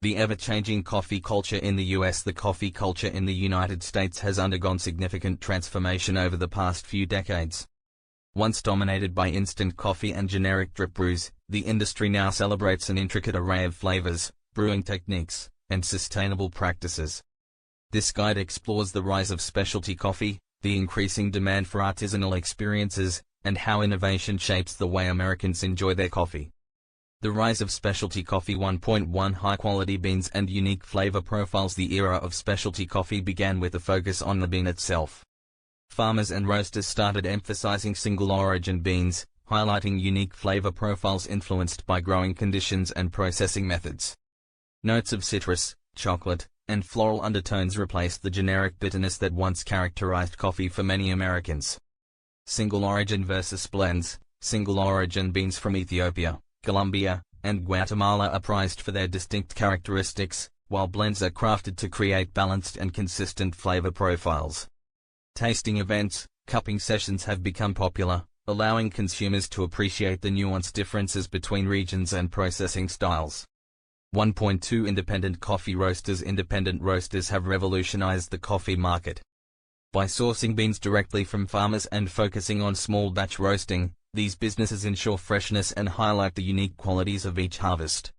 The ever-changing coffee culture in the US. The coffee culture in the United States has undergone significant transformation over the past few decades. Once dominated by instant coffee and generic drip brews, the industry now celebrates an intricate array of flavors, brewing techniques, and sustainable practices. This guide explores the rise of specialty coffee, the increasing demand for artisanal experiences, and how innovation shapes the way Americans enjoy their coffee. The rise of specialty coffee. 1.1 High-quality beans and unique flavor profiles. The era of specialty coffee began with a focus on the bean itself. Farmers and roasters started emphasizing single-origin beans, highlighting unique flavor profiles influenced by growing conditions and processing methods. Notes of citrus, chocolate, and floral undertones replaced the generic bitterness that once characterized coffee for many Americans. Single-origin versus blends. Single-origin beans from Ethiopia, Colombia, and Guatemala are prized for their distinct characteristics, while blends are crafted to create balanced and consistent flavor profiles. Tasting events, cupping sessions have become popular, allowing consumers to appreciate the nuanced differences between regions and processing styles. 1.2 Independent coffee roasters. Independent roasters have revolutionized the coffee market. By sourcing beans directly from farmers and focusing on small batch roasting, these businesses ensure freshness and highlight the unique qualities of each harvest.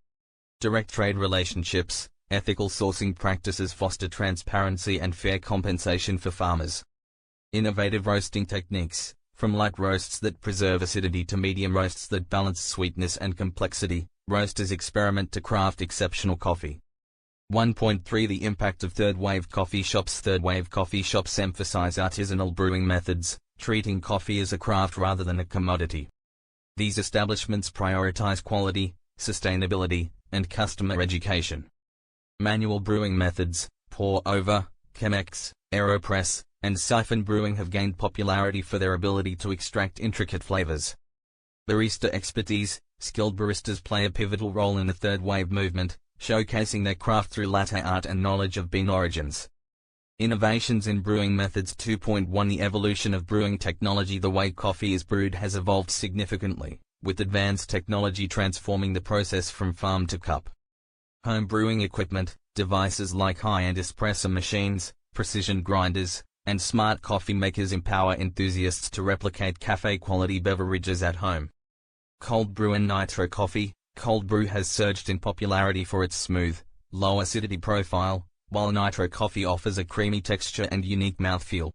Direct trade relationships. Ethical sourcing practices foster transparency and fair compensation for farmers. Innovative roasting techniques, from light roasts that preserve acidity to medium roasts that balance sweetness and complexity, roasters experiment to craft exceptional coffee. 1.3 The impact of third-wave coffee shops. Third-wave coffee shops emphasize artisanal brewing methods, treating coffee as a craft rather than a commodity. These establishments prioritize quality, sustainability, and customer education. Manual brewing methods, pour-over, Chemex, AeroPress, and siphon brewing have gained popularity for their ability to extract intricate flavors. Barista expertise. Skilled baristas play a pivotal role in the third-wave movement, showcasing their craft through latte art and knowledge of bean origins. Innovations in brewing methods. 2.1 The evolution of brewing technology. The way coffee is brewed has evolved significantly, with advanced technology transforming the process from farm to cup. Home brewing equipment, devices like high-end espresso machines, precision grinders, and smart coffee makers empower enthusiasts to replicate cafe-quality beverages at home. Cold brew and nitro coffee. Cold brew has surged in popularity for its smooth, low acidity profile, while nitro coffee offers a creamy texture and unique mouthfeel.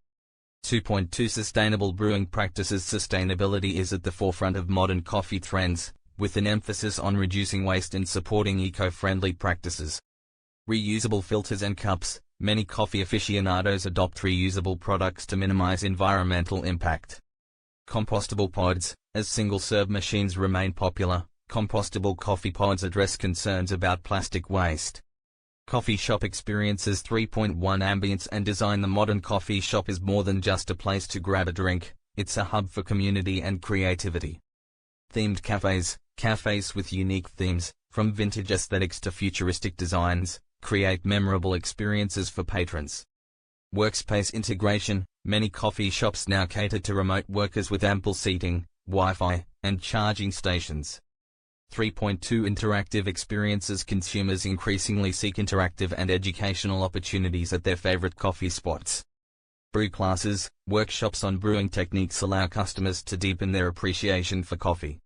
2.2 Sustainable brewing practices. Sustainability is at the forefront of modern coffee trends, with an emphasis on reducing waste and supporting eco-friendly practices. Reusable filters and cups. Many coffee aficionados adopt reusable products to minimize environmental impact. Compostable pods. As single-serve machines remain popular, compostable coffee pods address concerns about plastic waste. Coffee shop experiences. 3.1 Ambience and design. The modern coffee shop is more than just a place to grab a drink, it's a hub for community and creativity. Themed cafes. Cafes with unique themes, from vintage aesthetics to futuristic designs, create memorable experiences for patrons. Workspace integration. Many coffee shops now cater to remote workers with ample seating, Wi-Fi, and charging stations. 3.2 Interactive experiences. Consumers increasingly seek interactive and educational opportunities at their favorite coffee spots. Brew classes. Workshops on brewing techniques allow customers to deepen their appreciation for coffee.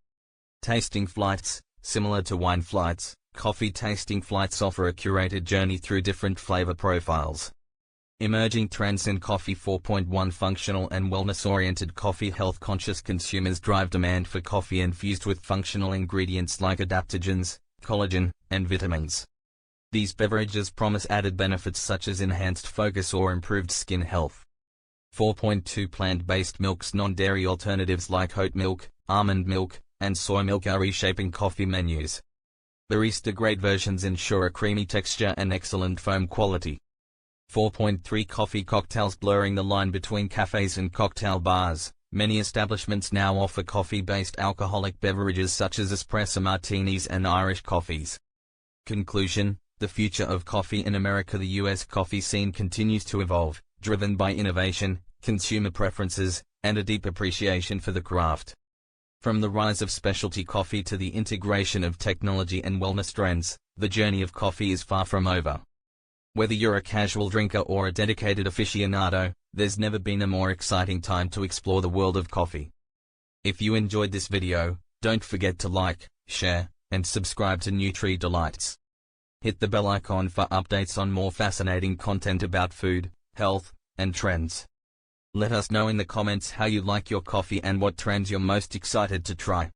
Tasting flights. Similar to wine flights, coffee tasting flights offer a curated journey through different flavor profiles. Emerging trends in coffee. 4.1 Functional and wellness-oriented coffee. Health-conscious consumers drive demand for coffee infused with functional ingredients like adaptogens, collagen, and vitamins. These beverages promise added benefits such as enhanced focus or improved skin health. 4.2 Plant-based milks. Non-dairy alternatives like oat milk, almond milk, and soy milk are reshaping coffee menus. Barista-grade versions ensure a creamy texture and excellent foam quality. 4.3 Coffee cocktails. Blurring the line between cafes and cocktail bars, many establishments now offer coffee-based alcoholic beverages such as espresso martinis and Irish coffees. Conclusion: the future of coffee in America. The U.S. coffee scene continues to evolve, driven by innovation, consumer preferences, and a deep appreciation for the craft. From the rise of specialty coffee to the integration of technology and wellness trends, the journey of coffee is far from over. Whether you're a casual drinker or a dedicated aficionado, there's never been a more exciting time to explore the world of coffee. If you enjoyed this video, don't forget to like, share, and subscribe to Nutri Delights. Hit the bell icon for updates on more fascinating content about food, health, and trends. Let us know in the comments how you like your coffee and what trends you're most excited to try.